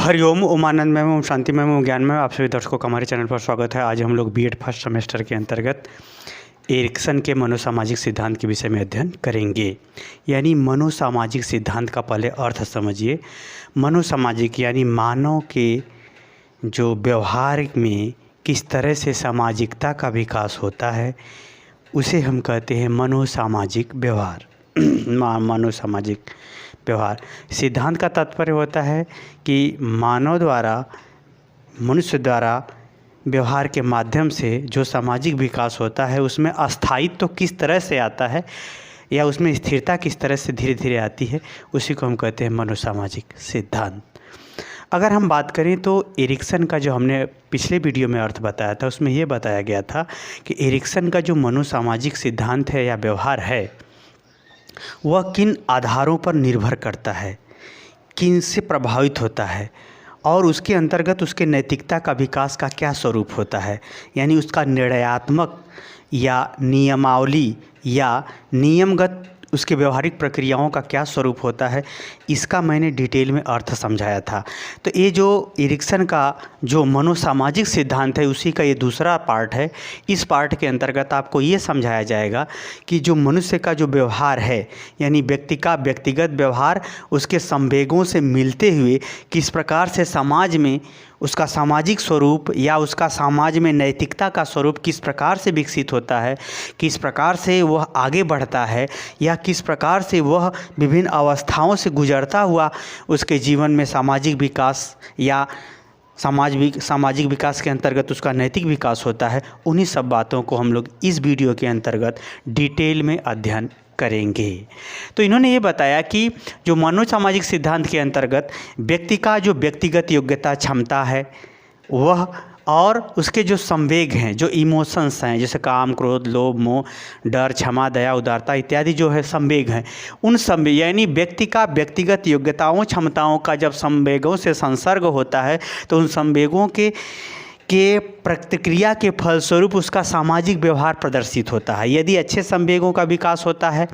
हरिओम उमानंद में ओम शांति में ओम ज्ञान में आप सभी दर्शकों का हमारे चैनल पर स्वागत है। आज हम लोग बीएड फर्स्ट सेमेस्टर के अंतर्गत एरिक्सन के मनोसामाजिक सिद्धांत के विषय में अध्ययन करेंगे। यानी मनोसामाजिक सिद्धांत का पहले अर्थ समझिए। मनोसामाजिक यानी मानव के जो व्यवहार में किस तरह से सामाजिकता का विकास होता है उसे हम कहते हैं मनोसामाजिक व्यवहार। मनोसामाजिक व्यवहार सिद्धांत का तात्पर्य होता है कि मानव द्वारा मनुष्य द्वारा व्यवहार के माध्यम से जो सामाजिक विकास होता है उसमें अस्थायित्व तो किस तरह से आता है या उसमें स्थिरता किस तरह से धीरे धीरे आती है, उसी को हम कहते हैं मनोसामाजिक सिद्धांत। अगर हम बात करें तो एरिक्सन का जो हमने पिछले वीडियो में अर्थ बताया था उसमें यह बताया गया था कि एरिक्सन का जो मनोसामाजिक सिद्धांत है या व्यवहार है वह किन आधारों पर निर्भर करता है, किन से प्रभावित होता है और उसके अंतर्गत उसके नैतिकता का विकास का क्या स्वरूप होता है। यानी उसका निर्णयात्मक या नियमावली या नियमगत उसके व्यवहारिक प्रक्रियाओं का क्या स्वरूप होता है, इसका मैंने डिटेल में अर्थ समझाया था। तो ये जो एरिक्सन का जो मनोसामाजिक सिद्धांत है उसी का ये दूसरा पार्ट है। इस पार्ट के अंतर्गत आपको ये समझाया जाएगा कि जो मनुष्य का जो व्यवहार है यानी व्यक्ति का व्यक्तिगत व्यवहार उसके संवेगों से मिलते हुए किस प्रकार से समाज में उसका सामाजिक स्वरूप या उसका समाज में नैतिकता का स्वरूप किस प्रकार से विकसित होता है, किस प्रकार से वह आगे बढ़ता है या किस प्रकार से वह विभिन्न अवस्थाओं से गुजरता हुआ उसके जीवन में सामाजिक विकास या सामाजिक विकास के अंतर्गत उसका नैतिक विकास होता है। उन्हीं सब बातों को हम लोग इस वीडियो के अंतर्गत डिटेल में अध्ययन करेंगे। तो इन्होंने ये बताया कि जो मनोसामाजिक सिद्धांत के अंतर्गत व्यक्ति का जो व्यक्तिगत योग्यता क्षमता है वह और उसके जो संवेग हैं, जो इमोशंस हैं जैसे काम, क्रोध, लोभ, मोह, डर, क्षमा, दया, उदारता इत्यादि जो है संवेग हैं, उन संवेग यानी व्यक्ति का व्यक्तिगत योग्यताओं क्षमताओं का जब संवेगों से संसर्ग होता है तो उन संवेगों के प्रतिक्रिया के फलस्वरूप उसका सामाजिक व्यवहार प्रदर्शित होता है। यदि अच्छे संवेगों का विकास होता है,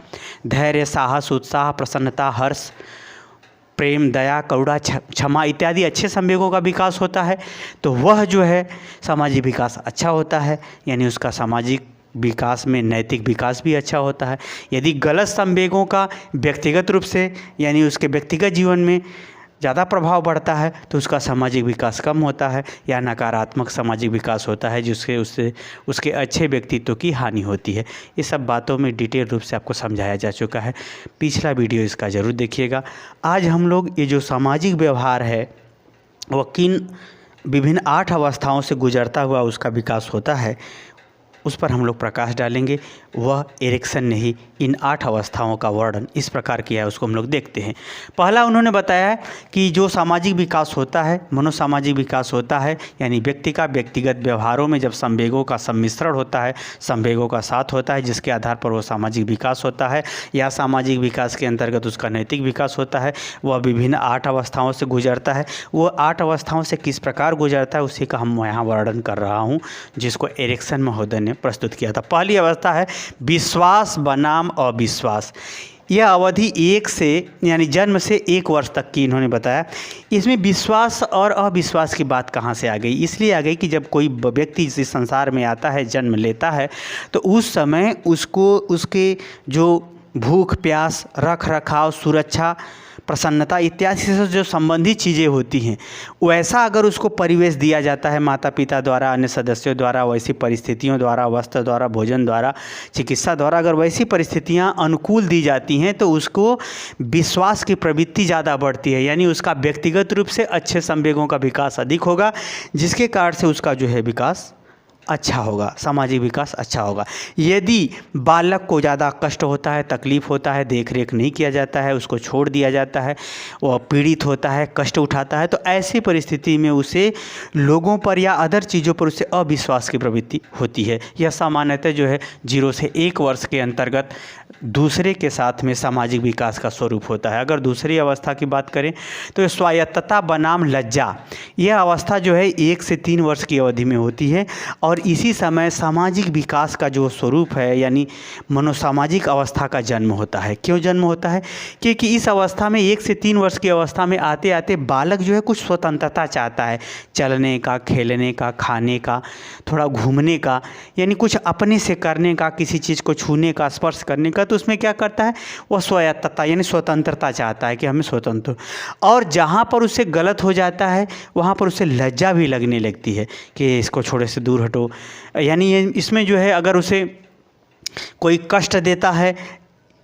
धैर्य, साहस, उत्साह, प्रसन्नता, हर्ष, प्रेम, दया, करुणा, क्षमा इत्यादि अच्छे संवेगों का विकास होता है तो वह जो है सामाजिक विकास अच्छा होता है। यानी उसका सामाजिक विकास में नैतिक विकास भी अच्छा होता है। यदि गलत संवेगों का व्यक्तिगत रूप से यानी उसके व्यक्तिगत जीवन में ज़्यादा प्रभाव बढ़ता है तो उसका सामाजिक विकास कम होता है या नकारात्मक सामाजिक विकास होता है जिससे उसके अच्छे व्यक्तित्व की हानि होती है। ये सब बातों में डिटेल रूप से आपको समझाया जा चुका है। पिछला वीडियो इसका ज़रूर देखिएगा। आज हम लोग ये जो सामाजिक व्यवहार है वह किन विभिन्न 8 अवस्थाओं से गुजरता हुआ उसका विकास होता है उस पर हम लोग प्रकाश डालेंगे। वह एरिक्सन ने ही इन 8 अवस्थाओं का वर्णन इस प्रकार किया है, उसको हम लोग देखते हैं। पहला उन्होंने बताया कि जो सामाजिक विकास होता है, मनोसामाजिक विकास होता है यानी व्यक्ति का व्यक्तिगत व्यवहारों में जब संवेगों का सम्मिश्रण होता है, संवेगों का साथ होता है जिसके आधार पर वो सामाजिक विकास होता है या सामाजिक विकास के अंतर्गत उसका नैतिक विकास होता है। वह विभिन्न 8 अवस्थाओं से गुजरता है। वो 8 अवस्थाओं से किस प्रकार गुजरता है उसी का हम यहाँ वर्णन कर रहा हूँ जिसको एरिक्सन महोदय ने प्रस्तुत किया था। पहली अवस्था है विश्वास बनाम अविश्वास। यह अवधि 1 से यानी जन्म से 1 वर्ष तक की इन्होंने बताया। इसमें विश्वास और अविश्वास की बात कहाँ से आ गई? इसलिए आ गई कि जब कोई व्यक्ति इस संसार में आता है, जन्म लेता है तो उस समय उसको उसके जो भूख प्यास, रख रखाव, सुरक्षा, प्रसन्नता इत्यादि से जो संबंधित चीज़ें होती हैं वैसा अगर उसको परिवेश दिया जाता है माता पिता द्वारा, अन्य सदस्यों द्वारा, वैसी परिस्थितियों द्वारा, वस्त्र द्वारा, भोजन द्वारा, चिकित्सा द्वारा अगर वैसी परिस्थितियां अनुकूल दी जाती हैं तो उसको विश्वास की प्रवृत्ति ज़्यादा बढ़ती है। यानी उसका व्यक्तिगत रूप से अच्छे संवेगों का विकास अधिक होगा जिसके कारण से उसका जो है विकास अच्छा होगा, सामाजिक विकास अच्छा होगा। यदि बालक को ज़्यादा कष्ट होता है, तकलीफ़ होता है, देख रेख नहीं किया जाता है, उसको छोड़ दिया जाता है, वह पीड़ित होता है, कष्ट उठाता है तो ऐसी परिस्थिति में उसे लोगों पर या अदर चीज़ों पर उसे अविश्वास की प्रवृत्ति होती है। यह सामान्यतः जो है 0 से 1 वर्ष के अंतर्गत दूसरे के साथ में सामाजिक विकास का स्वरूप होता है। अगर दूसरी अवस्था की बात करें तो स्वायत्तता बनाम लज्जा, यह अवस्था जो है 1 से 3 वर्ष की अवधि में होती है और और इसी समय सामाजिक विकास का जो स्वरूप है यानी मनोसामाजिक अवस्था का जन्म होता है। क्यों जन्म होता है? क्योंकि इस अवस्था में 1 से 3 वर्ष की अवस्था में आते आते बालक जो है कुछ स्वतंत्रता चाहता है, चलने का, खेलने का, खाने का, थोड़ा घूमने का, यानी कुछ अपने से करने का, किसी चीज़ को छूने का, स्पर्श करने का। तो उसमें क्या करता है? वह स्वायत्तता यानी स्वतंत्रता चाहता है कि हमें स्वतंत्र। और जहाँ पर उससे गलत हो जाता है वहाँ पर उसे लज्जा भी लगने लगती है कि इसको छोड़े से दूर हटो। यानी ये इसमें जो है अगर उसे कोई कष्ट देता है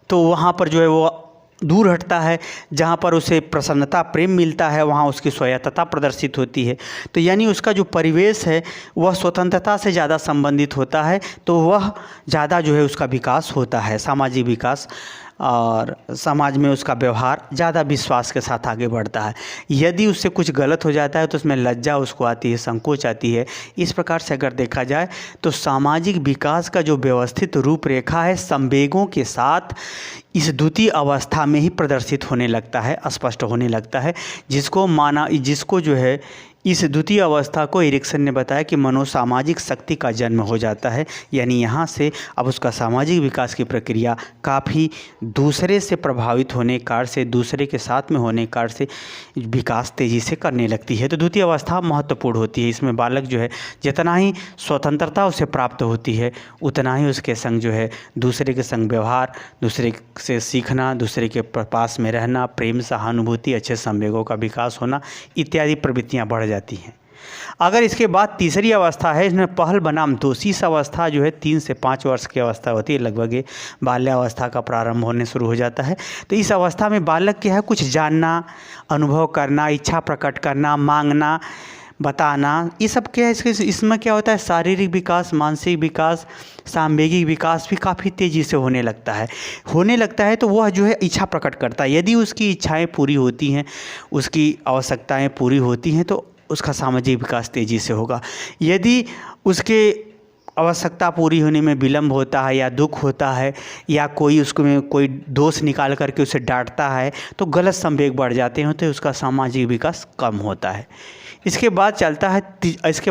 तो वहाँ पर जो है वो दूर हटता है। जहाँ पर उसे प्रसन्नता, प्रेम मिलता है वहाँ उसकी स्वायत्तता प्रदर्शित होती है। तो यानी उसका जो परिवेश है वह स्वतंत्रता से ज़्यादा संबंधित होता है, तो वह ज़्यादा जो है उसका विकास होता है, सामाजिक विकास, और समाज में उसका व्यवहार ज़्यादा विश्वास के साथ आगे बढ़ता है। यदि उससे कुछ गलत हो जाता है तो उसमें लज्जा उसको आती है, संकोच आती है। इस प्रकार से अगर देखा जाए तो सामाजिक विकास का जो व्यवस्थित रूपरेखा है संवेगों के साथ इस द्वितीय अवस्था में ही प्रदर्शित होने लगता है, स्पष्ट होने लगता है, जिसको जो है इस द्वितीय अवस्था को एरिक्सन ने बताया कि मनोसामाजिक शक्ति का जन्म हो जाता है। यानी यहाँ से अब उसका सामाजिक विकास की प्रक्रिया काफ़ी दूसरे से प्रभावित होने कार से, दूसरे के साथ में होने कार से विकास तेज़ी से करने लगती है। तो द्वितीय अवस्था महत्वपूर्ण होती है। इसमें बालक जो है जितना ही स्वतंत्रता उसे प्राप्त होती है उतना ही उसके संग जो है दूसरे के संग व्यवहार, दूसरे से सीखना, दूसरे के पास में रहना, प्रेम, सहानुभूति, अच्छे संवेगों का विकास होना इत्यादि प्रवृत्तियाँ बढ़ जाती हैं। अगर इसके बाद तीसरी अवस्था है, इसमें पहल बनाम दोष। इस अवस्था जो है 3 से 5 वर्ष की अवस्था होती है, लगभग ये बाल्यावस्था का प्रारंभ होने शुरू हो जाता है। तो इस अवस्था में बालक क्या है, कुछ जानना, अनुभव करना, इच्छा प्रकट करना, मांगना, बताना, ये सब क्या है। इसमें क्या होता है, शारीरिक विकास, मानसिक विकास, सांवेगिक विकास भी काफ़ी तेज़ी से होने लगता है। तो वह जो है इच्छा प्रकट करता है। यदि उसकी इच्छाएं पूरी होती हैं, उसकी आवश्यकताएं पूरी होती हैं तो उसका सामाजिक विकास तेज़ी से होगा। यदि उसके आवश्यकता पूरी होने में विलम्ब होता है या दुख होता है या कोई उसको में कोई दोष निकाल करके उसे डांटता है तो गलत संवेग बढ़ जाते हैं, तो उसका सामाजिक विकास कम होता है। इसके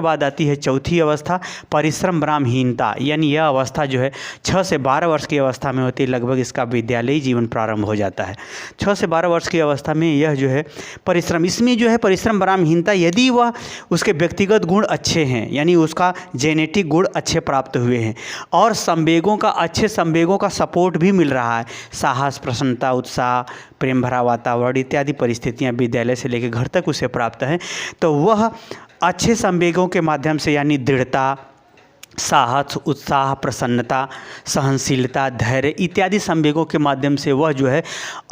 बाद आती है चौथी अवस्था, परिश्रम विरामहीनता। यानी यह अवस्था जो है 6 से 12 वर्ष की अवस्था में होती है। लगभग इसका विद्यालयी जीवन प्रारंभ हो जाता है। 6 से 12 वर्ष की अवस्था में यह जो है परिश्रम, इसमें जो है परिश्रम विरामहीनता, यदि वह उसके व्यक्तिगत गुण अच्छे हैं यानी उसका जेनेटिक गुण अच्छे प्राप्त हुए हैं और अच्छे संवेगों का सपोर्ट भी मिल रहा है, साहस, प्रसन्नता, उत्साह, प्रेम भरा वातावरण इत्यादि परिस्थितियां विद्यालय से लेकर घर तक उसे प्राप्त हैं, तो वह अच्छे संवेगों के माध्यम से यानी दृढ़ता, साहस, उत्साह, प्रसन्नता, सहनशीलता, धैर्य इत्यादि संवेगों के माध्यम से वह जो है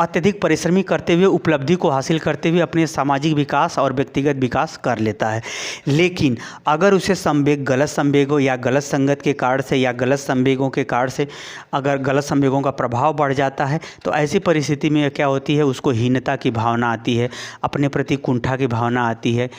अत्यधिक परिश्रमी करते हुए, उपलब्धि को हासिल करते हुए अपने सामाजिक विकास और व्यक्तिगत विकास कर लेता है। लेकिन अगर उसे संवेग गलत संवेगों या गलत संगत के कारण से या गलत संवेगों के कारण से अगर गलत संवेगों का प्रभाव बढ़ जाता है तो ऐसी परिस्थिति में क्या होती है, उसको हीनता की भावना आती है, अपने प्रति कुंठा की भावना आती है,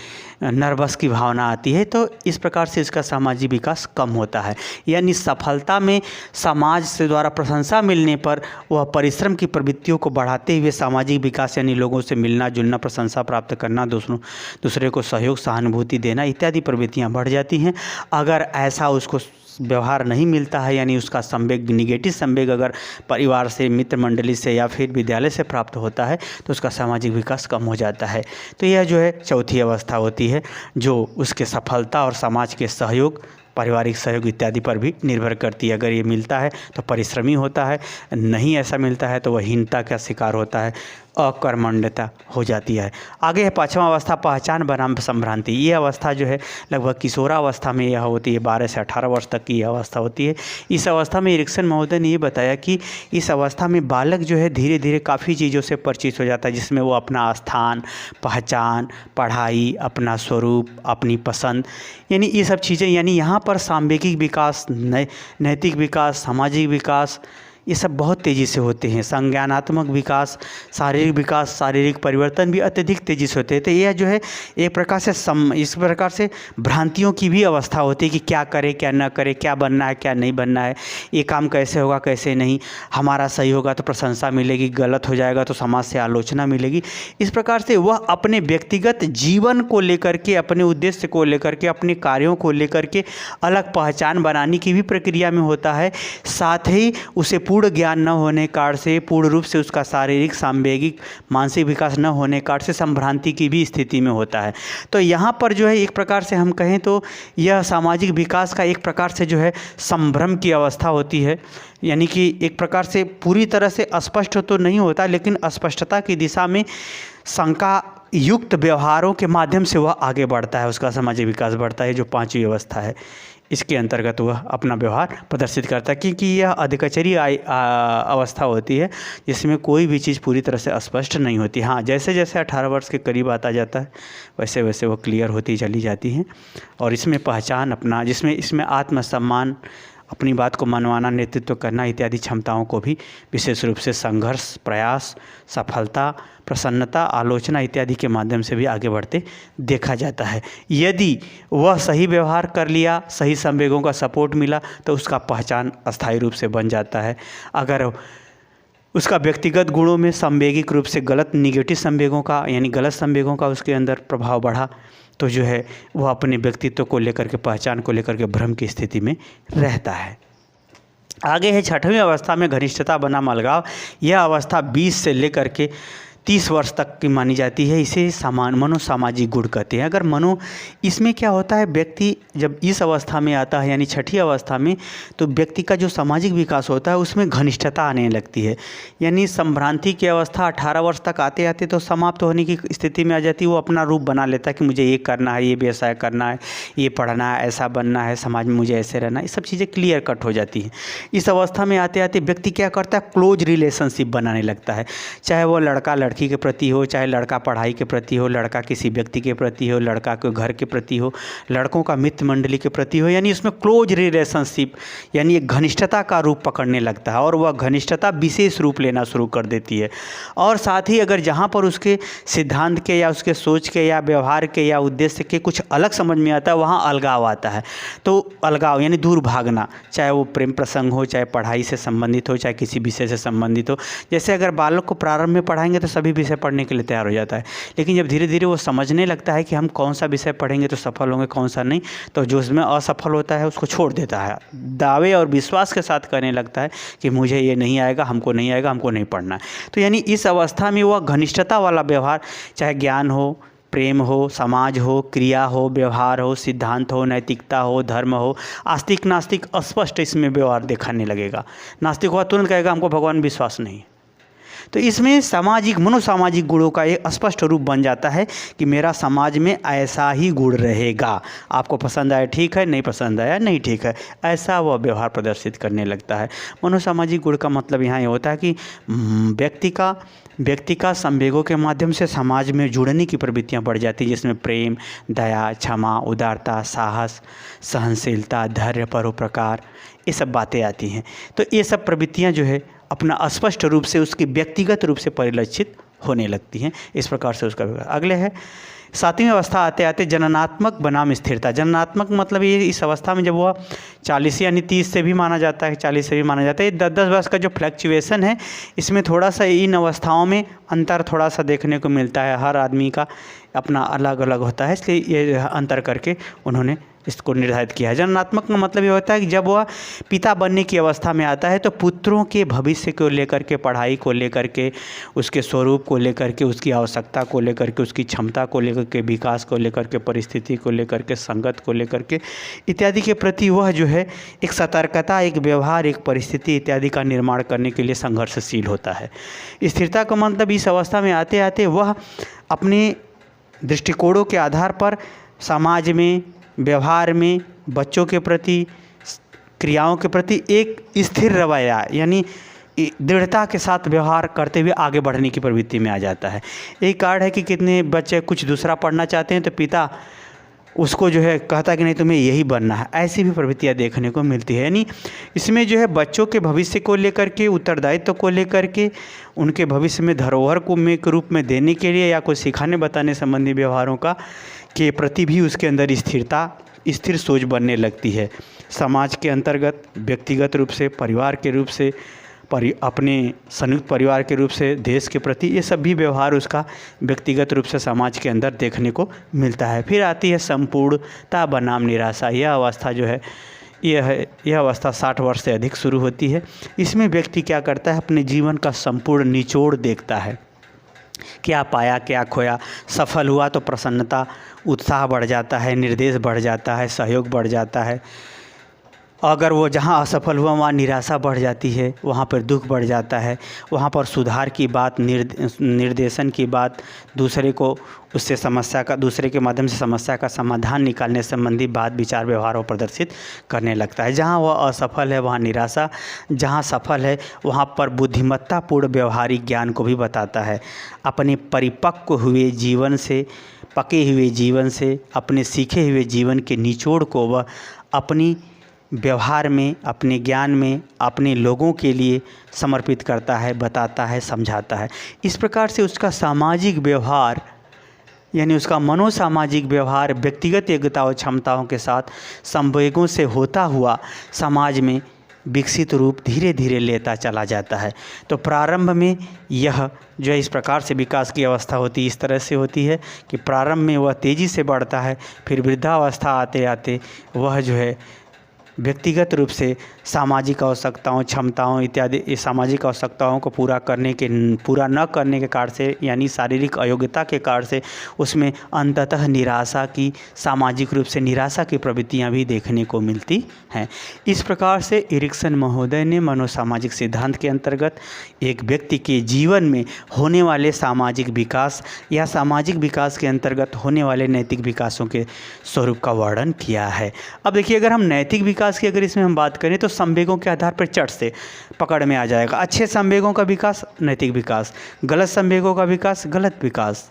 नर्वस की भावना आती है। तो इस प्रकार से इसका सामाजिक विकास कम होता है। यानी सफलता में समाज से द्वारा प्रशंसा मिलने पर वह परिश्रम की प्रवृत्तियों को बढ़ाते हुए सामाजिक विकास यानी लोगों से मिलना जुलना, प्रशंसा प्राप्त करना, दूसरे को सहयोग, सहानुभूति देना इत्यादि प्रवृत्तियां बढ़ जाती हैं। अगर ऐसा उसको व्यवहार नहीं मिलता है यानी उसका संवेग, निगेटिव संवेग अगर परिवार से, मित्र मंडली से या फिर विद्यालय से प्राप्त होता है तो उसका सामाजिक विकास कम हो जाता है। तो यह जो है चौथी अवस्था होती है जो उसके सफलता और समाज के सहयोग, पारिवारिक सहयोग इत्यादि पर भी निर्भर करती है। अगर ये मिलता है तो परिश्रमी होता है, नहीं ऐसा मिलता है तो वह हीनता का शिकार होता है, अकर्मण्यता हो जाती है। आगे है 5वां अवस्था, पहचान बनाम संभ्रांति। ये अवस्था जो है लगभग किशोरावस्था में यह होती है, 12 से 18 वर्ष तक की यह अवस्था होती है। इस अवस्था में एरिक्सन महोदय ने ये बताया कि इस अवस्था में बालक जो है धीरे धीरे काफ़ी चीज़ों से परिचित हो जाता है, जिसमें वो अपना स्थान, पहचान, पढ़ाई, अपना स्वरूप, अपनी पसंद यानी ये सब चीज़ें, यानी यहाँ पर सांवेगिक विकास, नैतिक विकास, सामाजिक विकास ये सब बहुत तेज़ी से होते हैं। संज्ञानात्मक विकास, शारीरिक परिवर्तन भी अत्यधिक तेज़ी से होते हैं। तो यह जो है एक प्रकार से इस प्रकार से भ्रांतियों की भी अवस्था होती है कि क्या करें क्या ना करें, क्या बनना है क्या नहीं बनना है, ये काम कैसे होगा कैसे नहीं, हमारा सही होगा तो प्रशंसा मिलेगी, गलत हो जाएगा तो समाज से आलोचना मिलेगी। इस प्रकार से वह अपने व्यक्तिगत जीवन को लेकर के, अपने उद्देश्य को लेकर के, अपने कार्यों को लेकर के अलग पहचान बनाने की भी प्रक्रिया में होता है। साथ ही उसे पूर्ण ज्ञान न होने कारण से, पूर्ण रूप से उसका शारीरिक, सांवेगिक, मानसिक विकास न होने कारण से संभ्रांति की भी स्थिति में होता है। तो यहाँ पर जो है एक प्रकार से हम कहें तो यह सामाजिक विकास का एक प्रकार से जो है संभ्रम की अवस्था होती है। यानी कि एक प्रकार से पूरी तरह से स्पष्ट तो नहीं होता, लेकिन अस्पष्टता की दिशा में शंका युक्त व्यवहारों के माध्यम से वह आगे बढ़ता है, उसका सामाजिक विकास बढ़ता है। जो पांचवी अवस्था है इसके अंतर्गत वह अपना व्यवहार प्रदर्शित करता है, क्योंकि यह अधिकचरी अवस्था होती है जिसमें कोई भी चीज़ पूरी तरह से स्पष्ट नहीं होती। हाँ, जैसे जैसे 18 वर्ष के करीब आता जाता है वैसे वैसे वो क्लियर होती चली जाती हैं। और इसमें पहचान अपना, इसमें आत्मसम्मान, अपनी बात को मनवाना, नेतृत्व करना इत्यादि क्षमताओं को भी विशेष रूप से संघर्ष, प्रयास, सफलता, प्रसन्नता, आलोचना इत्यादि के माध्यम से भी आगे बढ़ते देखा जाता है। यदि वह सही व्यवहार कर लिया, सही संवेगों का सपोर्ट मिला तो उसका पहचान अस्थायी रूप से बन जाता है। अगर उसका व्यक्तिगत गुणों में संवेगिक रूप से गलत, निगेटिव संवेगों का यानी गलत संवेगों का उसके अंदर प्रभाव बढ़ा तो जो है वह अपने व्यक्तित्व को लेकर के, पहचान को लेकर के भ्रम की स्थिति में रहता है। आगे है 6वीं अवस्था में घनिष्ठता बनाम अलगाव। यह अवस्था 20 से लेकर के 30 वर्ष तक की मानी जाती है। इसे मनोसामाजिक गुण कहते हैं। अगर इसमें क्या होता है, व्यक्ति जब इस अवस्था में आता है यानी 6ठी अवस्था में, तो व्यक्ति का जो सामाजिक विकास होता है उसमें घनिष्ठता आने लगती है। यानी संभ्रांति की अवस्था 18 वर्ष तक आते आते तो समाप्त होने की स्थिति में आ जाती है। वो अपना रूप बना लेता है कि मुझे ये करना है, ये व्यवसाय करना है, ये पढ़ना है, ऐसा बनना है, समाज में मुझे ऐसे रहना है, ये सब चीज़ें क्लियर कट हो जाती हैं। इस अवस्था में आते आते व्यक्ति क्या करता है, क्लोज रिलेशनशिप बनाने लगता है। चाहे वो लड़का लड़की के प्रति हो, चाहे लड़का पढ़ाई के प्रति हो, लड़का किसी व्यक्ति के प्रति हो, लड़का के घर के प्रति हो, लड़कों का मित्र मंडली के प्रति हो, यानी उसमें क्लोज रिलेशनशिप यानी एक घनिष्ठता का रूप पकड़ने लगता है। और वह घनिष्ठता विशेष रूप लेना शुरू कर देती है। और साथ ही अगर जहाँ पर उसके सिद्धांत के या उसके सोच के या व्यवहार के या उद्देश्य के कुछ अलग समझ में आता है, वहाँ अलगाव आता है। तो अलगाव यानी दूर भागना, चाहे वो प्रेम प्रसंग हो, चाहे पढ़ाई से संबंधित हो, चाहे किसी विषय से संबंधित हो। जैसे अगर बालक को प्रारंभ में पढ़ाएंगे तो सभी विषय पढ़ने के लिए तैयार हो जाता है, लेकिन जब धीरे धीरे वो समझने लगता है कि हम कौन सा विषय पढ़ेंगे तो सफल होंगे, कौन सा नहीं, तो जो उसमें असफल होता है उसको छोड़ देता है। दावे और विश्वास के साथ करने लगता है कि मुझे ये नहीं आएगा, हमको नहीं आएगा, हमको नहीं पढ़ना है। तो यानी इस अवस्था में वह घनिष्ठता वाला व्यवहार, चाहे ज्ञान हो, प्रेम हो, समाज हो, क्रिया हो, व्यवहार हो, सिद्धांत हो, नैतिकता हो, धर्म हो, आस्तिक नास्तिक स्पष्ट इसमें व्यवहार दिखाने लगेगा। नास्तिक हुआ तुरंत कहेगा हमको भगवान विश्वास नहीं। तो इसमें मनोसामाजिक गुणों का एक स्पष्ट रूप बन जाता है कि मेरा समाज में ऐसा ही गुण रहेगा। आपको पसंद आया ठीक है, नहीं पसंद आया नहीं ठीक है, ऐसा वह व्यवहार प्रदर्शित करने लगता है। मनोसामाजिक गुण का मतलब यहाँ ये होता है कि व्यक्ति का संवेगों के माध्यम से समाज में जुड़ने की प्रवृत्तियाँ बढ़ जाती हैं, जिसमें प्रेम, दया, क्षमा, उदारता, साहस, सहनशीलता, धैर्य, परोपकार, ये सब बातें आती हैं। तो ये सब प्रवृत्तियाँ जो है अपना स्पष्ट रूप से उसकी व्यक्तिगत रूप से परिलक्षित होने लगती हैं। इस प्रकार से उसका व्यवहार। अगले है 7वीं अवस्था आते आते जननात्मक बनाम स्थिरता। जननात्मक मतलब ये इस अवस्था में जब वह 40 यानी 30 से भी माना जाता है, 40 से भी माना जाता है, 10-10 वर्ष का जो फ्लक्चुएशन है, इसमें थोड़ा सा इन अवस्थाओं में अंतर थोड़ा सा देखने को मिलता है। हर आदमी का अपना अलग अलग होता है, इसलिए ये अंतर करके उन्होंने इसको निर्धारित किया है। जननात्मक का मतलब ये होता है कि जब वह पिता बनने की अवस्था में आता है तो पुत्रों के भविष्य को लेकर के, पढ़ाई को लेकर के, उसके स्वरूप को लेकर के, उसकी आवश्यकता को लेकर के, उसकी क्षमता को लेकर के, विकास को लेकर के, परिस्थिति को लेकर के, संगत को लेकर के इत्यादि के प्रति वह जो है एक सतर्कता, एक व्यवहार, एक परिस्थिति इत्यादि का निर्माण करने के लिए संघर्षशील होता है। स्थिरता का मतलब इस अवस्था में आते आते वह अपने दृष्टिकोणों के आधार पर समाज में, व्यवहार में, बच्चों के प्रति, क्रियाओं के प्रति एक स्थिर रवैया यानी दृढ़ता के साथ व्यवहार करते हुए आगे बढ़ने की प्रवृत्ति में आ जाता है। एक कारण है कि कितने बच्चे कुछ दूसरा पढ़ना चाहते हैं तो पिता उसको जो है कहता है कि नहीं तुम्हें यही बनना है, ऐसी भी प्रवृत्तियाँ देखने को मिलती है। यानी इसमें जो है बच्चों के भविष्य को लेकर के, उत्तरदायित्व को लेकर के, उनके भविष्य में धरोहर को में के रूप में देने के लिए या कोई सिखाने बताने संबंधी व्यवहारों का के प्रति भी उसके अंदर स्थिर सोच बनने लगती है। समाज के अंतर्गत, व्यक्तिगत रूप से, परिवार के रूप से, अपने संयुक्त परिवार के रूप से, देश के प्रति, ये सब भी व्यवहार उसका व्यक्तिगत रूप से समाज के अंदर देखने को मिलता है। फिर आती है संपूर्णता बनाम निराशा। यह अवस्था जो है, यह अवस्था 60 वर्ष से अधिक शुरू होती है। इसमें व्यक्ति क्या करता है, अपने जीवन का संपूर्ण निचोड़ देखता है। क्या पाया, क्या खोया, सफल हुआ तो प्रसन्नता, उत्साह बढ़ जाता है, निर्देश बढ़ जाता है, सहयोग बढ़ जाता है। अगर वो जहाँ असफल हुआ वहाँ निराशा बढ़ जाती है, वहाँ पर दुख बढ़ जाता है। वहाँ पर सुधार की बात, निर्देशन की बात, दूसरे के माध्यम से समस्या का समाधान निकालने संबंधी बात, विचार, व्यवहारों प्रदर्शित करने लगता है। जहाँ वह असफल है वहाँ निराशा, जहाँ सफल है वहाँ पर बुद्धिमत्तापूर्ण व्यवहारिक ज्ञान को भी बताता है। अपने परिपक्व हुए जीवन से, पके हुए जीवन से, अपने सीखे हुए जीवन के निचोड़ को वह अपनी व्यवहार में, अपने ज्ञान में, अपने लोगों के लिए समर्पित करता है, बताता है, समझाता है। इस प्रकार से उसका सामाजिक व्यवहार, यानी उसका मनोसामाजिक व्यवहार व्यक्तिगत योग्यता और क्षमताओं के साथ संवेगों से होता हुआ समाज में विकसित रूप धीरे धीरे लेता चला जाता है। तो प्रारंभ में यह जो है इस प्रकार से विकास की अवस्था होती है, इस तरह से होती है कि प्रारंभ में वह तेज़ी से बढ़ता है, फिर वृद्धावस्था आते आते वह जो है व्यक्तिगत रूप से सामाजिक आवश्यकताओं, क्षमताओं इत्यादि सामाजिक आवश्यकताओं को पूरा न करने के कारण से, यानी शारीरिक अयोग्यता के कारण से उसमें अंततः निराशा की, सामाजिक रूप से निराशा की प्रवृत्तियां भी देखने को मिलती हैं। इस प्रकार से एरिक्सन महोदय ने मनोसामाजिक सिद्धांत के अंतर्गत एक व्यक्ति के जीवन में होने वाले सामाजिक विकास या सामाजिक विकास के अंतर्गत होने वाले नैतिक विकासों के स्वरूप का वर्णन किया है। अब देखिए, अगर हम नैतिक विकास की अगर इसमें हम बात करें तो संवेगों के आधार पर चट से पकड़ में आ जाएगा। अच्छे संवेगों का विकास नैतिक विकास, गलत संवेगों का विकास गलत विकास।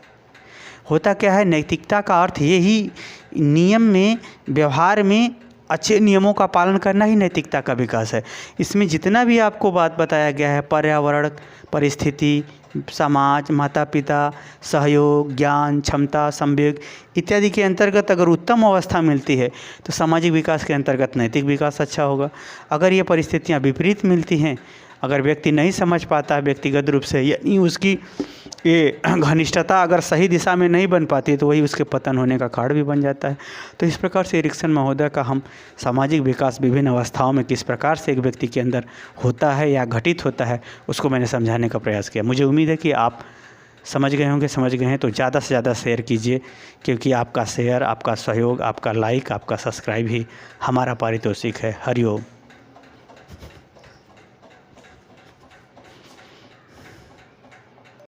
होता क्या है, नैतिकता का अर्थ यही नियम में, व्यवहार में अच्छे नियमों का पालन करना ही नैतिकता का विकास है। इसमें जितना भी आपको बात बताया गया है, पर्यावरण, परिस्थिति, समाज, माता पिता, सहयोग, ज्ञान, क्षमता, संवेग इत्यादि के अंतर्गत अगर उत्तम अवस्था मिलती है तो सामाजिक विकास के अंतर्गत नैतिक विकास अच्छा होगा। अगर ये परिस्थितियाँ विपरीत मिलती हैं, अगर व्यक्ति नहीं समझ पाता है व्यक्तिगत रूप से, यानी उसकी ये घनिष्ठता अगर सही दिशा में नहीं बन पाती तो वही उसके पतन होने का कारण भी बन जाता है। तो इस प्रकार से एरिक्सन महोदय का हम सामाजिक विकास विभिन्न अवस्थाओं में किस प्रकार से एक व्यक्ति के अंदर होता है या घटित होता है, उसको मैंने समझाने का प्रयास किया। मुझे उम्मीद है कि आप समझ गए हैं तो ज़्यादा से ज़्यादा शेयर कीजिए, क्योंकि आपका शेयर, आपका सहयोग, आपका लाइक, आपका सब्सक्राइब ही हमारा पारितोषिक है। हरिओम।